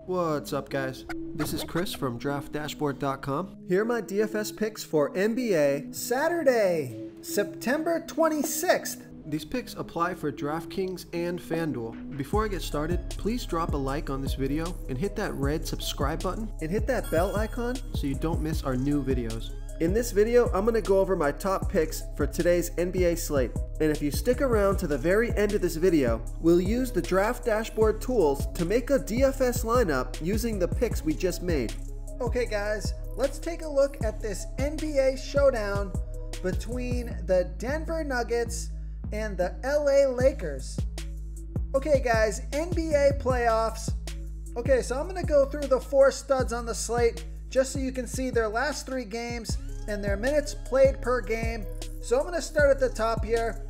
What's up, guys? This is Chris from DraftDashboard.com. Here are my DFS picks for NBA Saturday, September 26th. These picks apply for DraftKings and FanDuel. Before I get started, please drop a like on this video and hit that red subscribe button and hit that bell icon so you don't miss our new videos. In this video, I'm going to go over my top picks for today's NBA slate. And if you stick around to the very end of this video, we'll use the Draft Dashboard tools to make a DFS lineup using the picks we just made. Okay guys, let's take a look at this NBA showdown between the Denver Nuggets and the LA Lakers. Okay guys, NBA playoffs. Okay, so I'm going to go through the four studs on the slate just so you can see their last three games and their minutes played per game. So I'm going to start at the top here.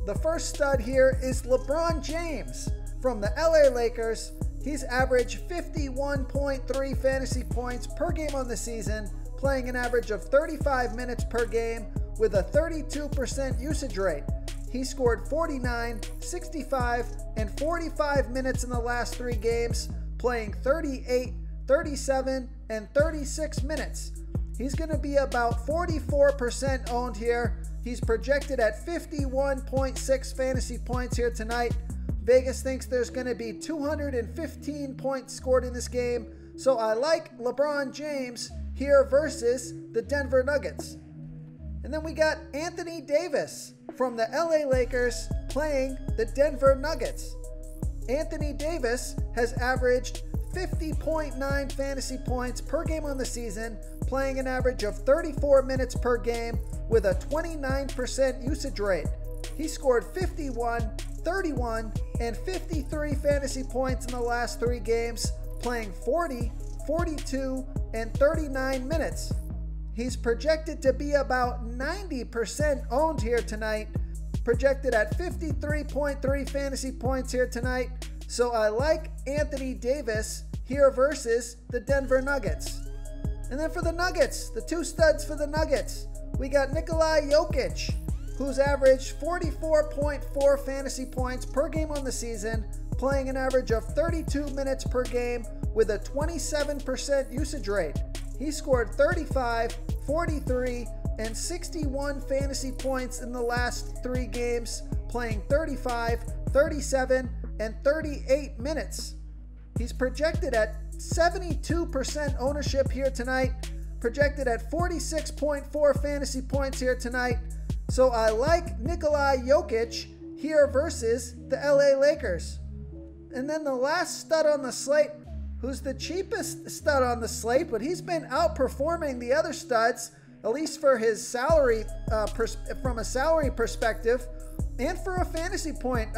The first stud here is LeBron James from the LA Lakers. He's averaged 51.3 fantasy points per game on the season, playing an average of 35 minutes per game with a 32% usage rate. He scored 49, 65, and 45 minutes in the last three games, playing 38, 37, and 36 minutes. He's going to be about 44% owned here. He's projected at 51.6 fantasy points here tonight. Vegas thinks there's going to be 215 points scored in this game, so I like LeBron James here versus the Denver Nuggets. And then we got Anthony Davis from the LA Lakers playing the Denver Nuggets. Anthony Davis has averaged 50.9 fantasy points per game on the season, playing an average of 34 minutes per game with a 29% usage rate. He scored 51, 31, and 53 fantasy points in the last three games, playing 40, 42, and 39 minutes. He's projected to be about 90% owned here tonight, projected at 53.3 fantasy points here tonight. So I like Anthony Davis here versus the Denver Nuggets. And then for the Nuggets, the two studs for the Nuggets, we got Nikolai Jokic, who's averaged 44.4 fantasy points per game on the season, playing an average of 32 minutes per game with a 27% usage rate. He scored 35, 43, and 61 fantasy points in the last three games, playing 35, 37, and 38 minutes. He's projected at 72% ownership here tonight, projected at 46.4 fantasy points here tonight. So I like Nikolai Jokic here versus the LA Lakers. And then the last stud on the slate, who's the cheapest stud on the slate, but he's been outperforming the other studs, at least for his salary, from a salary perspective, and for a fantasy point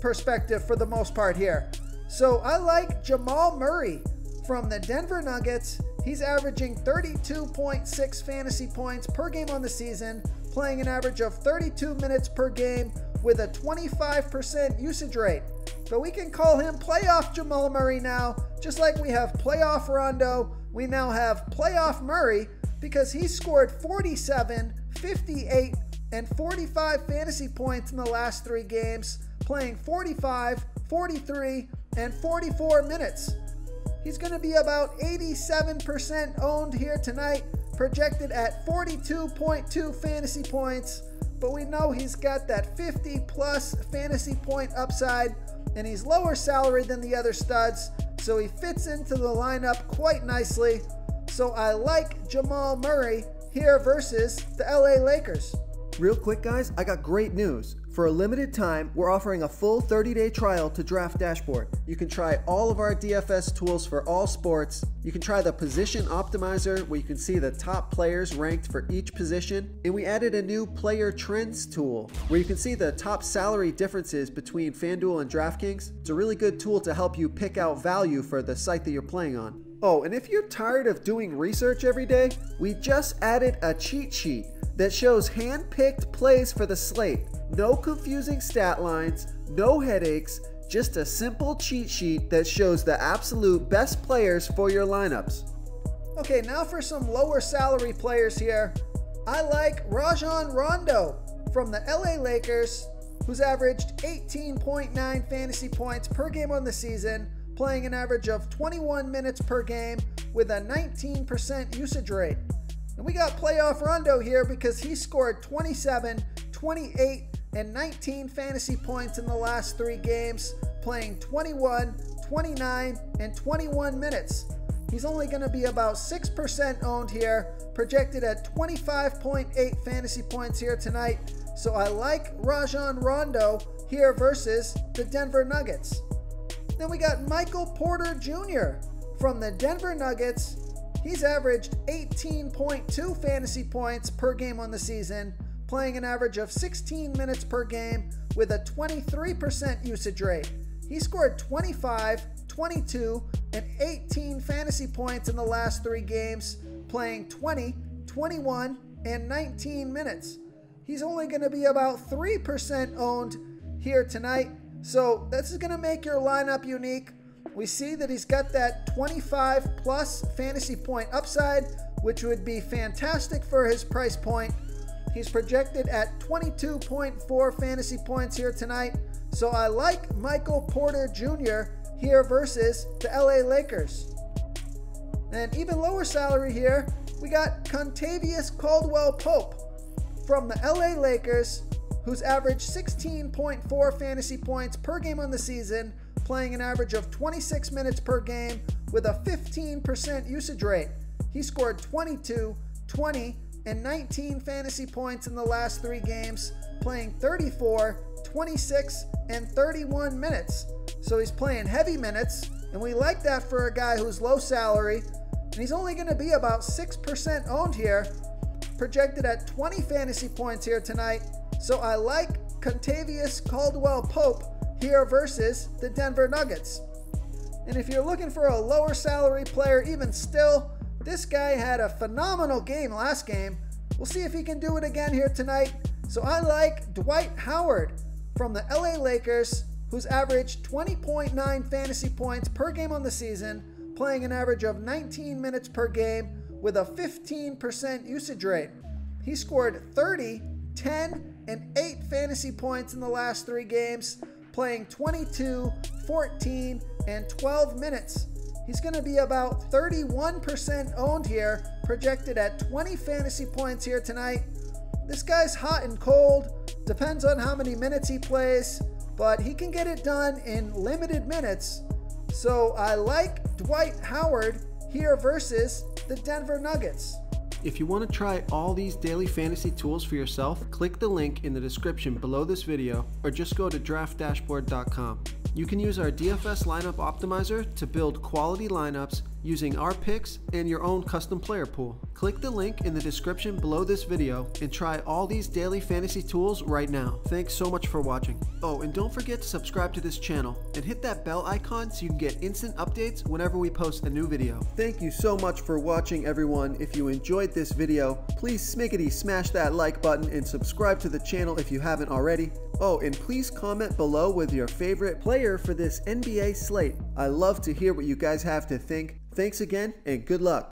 perspective for the most part here. So I like Jamal Murray from the Denver Nuggets. He's averaging 32.6 fantasy points per game on the season, playing an average of 32 minutes per game with a 25% usage rate. So we can call him playoff Jamal Murray now, just like we have playoff Rondo, we now have playoff Murray, because he scored 47, 58, and 45 fantasy points in the last three games, playing 45, 43, and 44 minutes. He's going to be about 87% owned here tonight, projected at 42.2 fantasy points, but we know he's got that 50 plus fantasy point upside, and he's lower salary than the other studs, so he fits into the lineup quite nicely. So I like Jamal Murray here versus the LA Lakers. Real quick guys, I got great news. For a limited time, we're offering a full 30-day trial to Draft Dashboard. You can try all of our DFS tools for all sports. You can try the Position Optimizer, where you can see the top players ranked for each position. And we added a new Player Trends tool, where you can see the top salary differences between FanDuel and DraftKings. It's a really good tool to help you pick out value for the site that you're playing on. Oh, and if you're tired of doing research every day, we just added a cheat sheet that shows hand-picked plays for the slate. No confusing stat lines, no headaches, just a simple cheat sheet that shows the absolute best players for your lineups. Okay, now for some lower salary players here. I like Rajon Rondo from the LA Lakers, who's averaged 18.9 fantasy points per game on the season, playing an average of 21 minutes per game with a 19% usage rate. And we got playoff Rondo here because he scored 27, 28, and 19 fantasy points in the last 3 games, playing 21, 29, and 21 minutes. He's only going to be about 6% owned here, projected at 25.8 fantasy points here tonight. So I like Rajon Rondo here versus the Denver Nuggets. Then we got Michael Porter Jr. from the Denver Nuggets. He's averaged 18.2 fantasy points per game on the season, playing an average of 16 minutes per game with a 23% usage rate. He scored 25, 22, and 18 fantasy points in the last 3 games, playing 20, 21, and 19 minutes. He's only going to be about 3% owned here tonight, so this is going to make your lineup unique. We see that he's got that 25 plus fantasy point upside, which would be fantastic for his price point. He's projected at 22.4 fantasy points here tonight. So I like Michael Porter Jr. here versus the LA Lakers. And even lower salary here, we got Contavious Caldwell-Pope from the LA Lakers, who's averaged 16.4 fantasy points per game on the season, playing an average of 26 minutes per game with a 15% usage rate. He scored 22, 20, and 19 fantasy points in the last 3 games, playing 34, 26, and 31 minutes. So he's playing heavy minutes, and we like that for a guy who's low salary, and he's only going to be about 6% owned here, projected at 20 fantasy points here tonight. So I like Contavious Caldwell-Pope here versus the Denver Nuggets. And if you're looking for a lower salary player, even still, this guy had a phenomenal game last game. We'll see if he can do it again here tonight. So I like Dwight Howard from the LA Lakers, who's averaged 20.9 fantasy points per game on the season, playing an average of 19 minutes per game with a 15% usage rate. He scored 30, 10, and 8 fantasy points in the last 3 games, playing 22, 14, and 12 minutes. He's going to be about 31% owned here, projected at 20 fantasy points here tonight. This guy's hot and cold, depends on how many minutes he plays, but he can get it done in limited minutes. So I like Dwight Howard here versus the Denver Nuggets. If you want to try all these daily fantasy tools for yourself, click the link in the description below this video or just go to DraftDashboard.com. You can use our DFS lineup optimizer to build quality lineups using our picks and your own custom player pool. Click the link in the description below this video and try all these daily fantasy tools right now. Thanks so much for watching. Oh, and don't forget to subscribe to this channel and hit that bell icon so you can get instant updates whenever we post a new video. Thank you so much for watching, everyone. If you enjoyed this video, please smiggity smash that like button and subscribe to the channel if you haven't already. Oh, and please comment below with your favorite player for this NBA slate. I love to hear what you guys have to think. Thanks again, and good luck.